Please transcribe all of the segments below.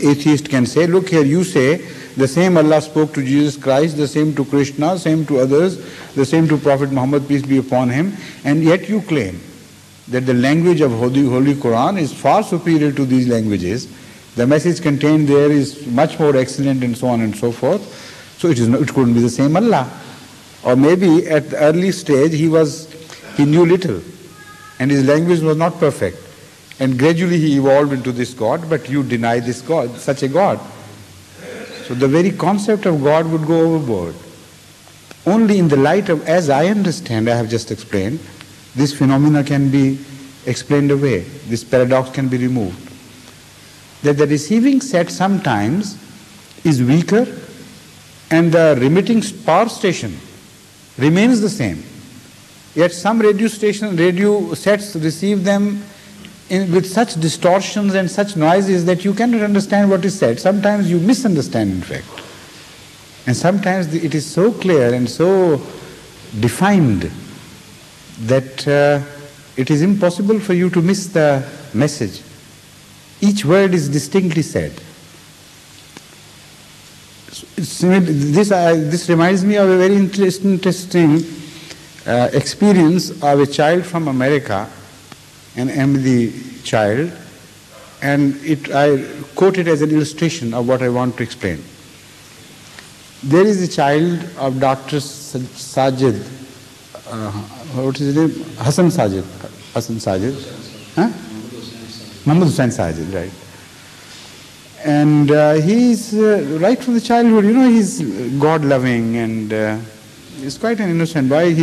atheist can say, look here, you say the same Allah spoke to Jesus Christ, the same to Krishna, same to others, the same to Prophet Muhammad, peace be upon him, and yet you claim that the language of Holy Quran is far superior to these languages. The message contained there is much more excellent and so on and so forth. So it couldn't be the same Allah. Or maybe at the early stage he knew little and his language was not perfect. And gradually he evolved into this God, but you deny this God, such a God. So the very concept of God would go overboard. Only in the light of, as I understand, I have just explained, this phenomena can be explained away. This paradox can be removed. That the receiving set sometimes is weaker and the remitting power station remains the same. Yet some radio sets receive them with such distortions and such noises that you cannot understand what is said. Sometimes you misunderstand, in fact. And sometimes it is so clear and so defined that it is impossible for you to miss the message. Each word is distinctly said. This reminds me of a very interesting experience of a child from America, an Ahmadi child, and I quote it as an illustration of what I want to explain. There is a child of Dr. Sajid, what is his name? Hassan Sajid. Huh? Muhammad Hussain Sajid, right. And he's, right from the childhood, he's God-loving and he's quite an innocent boy.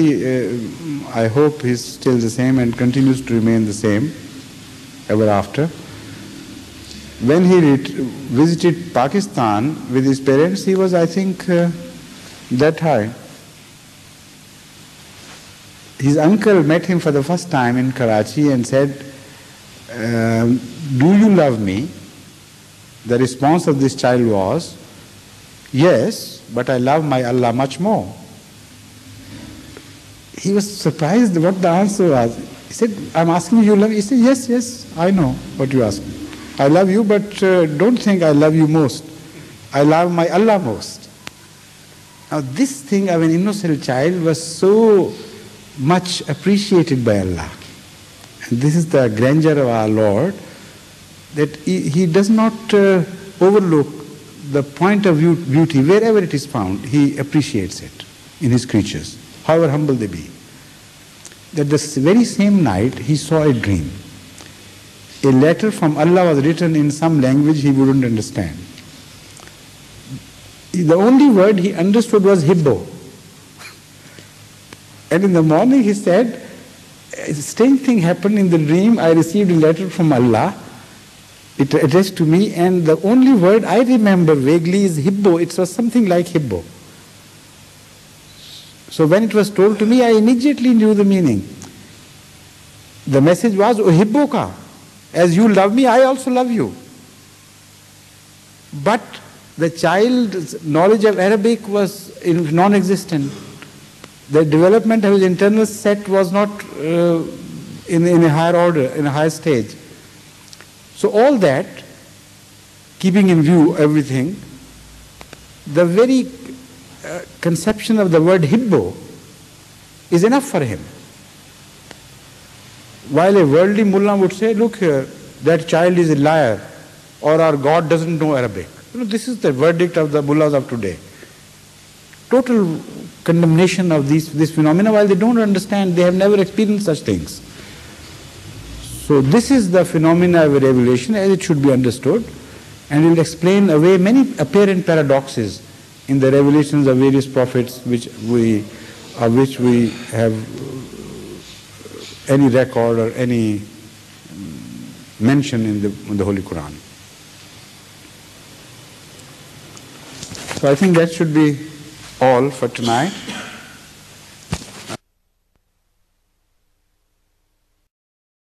I hope he's still the same and continues to remain the same ever after. When he visited Pakistan with his parents, he was, I think, that high. His uncle met him for the first time in Karachi and said, do you love me? The response of this child was, yes, but I love my Allah much more. He was surprised what the answer was. He said, I'm asking you love me. He said, yes, I know what you ask me. I love you, but don't think I love you most. I love my Allah most. Now this thing of an innocent child was so much appreciated by Allah. And this is the grandeur of our Lord, that He does not overlook the point of beauty wherever it is found. He appreciates it in His creatures, however humble they be. That this very same night he saw a dream. A letter from Allah was written in some language he wouldn't understand. The only word he understood was Hibbo. And in the morning he said, a strange thing happened in the dream. I received a letter from Allah. It addressed to me, and the only word I remember vaguely is Hibbo. It was something like Hibbo. So when it was told to me, I immediately knew the meaning. The message was, Uhibbuka. As you love me, I also love you. But the child's knowledge of Arabic was non-existent. The development of his internal set was not in a higher order, in a higher stage. So all that, keeping in view everything, the very conception of the word Hibbo is enough for him. While a worldly mullah would say, look here, that child is a liar, or our God doesn't know Arabic. This is the verdict of the mullahs of today. Total condemnation of this phenomena, while they don't understand, they have never experienced such things. So this is the phenomena of revelation as it should be understood, and it will explain away many apparent paradoxes in the revelations of various prophets of which we have any record or any mention in the Holy Quran. So I think that should be all for tonight.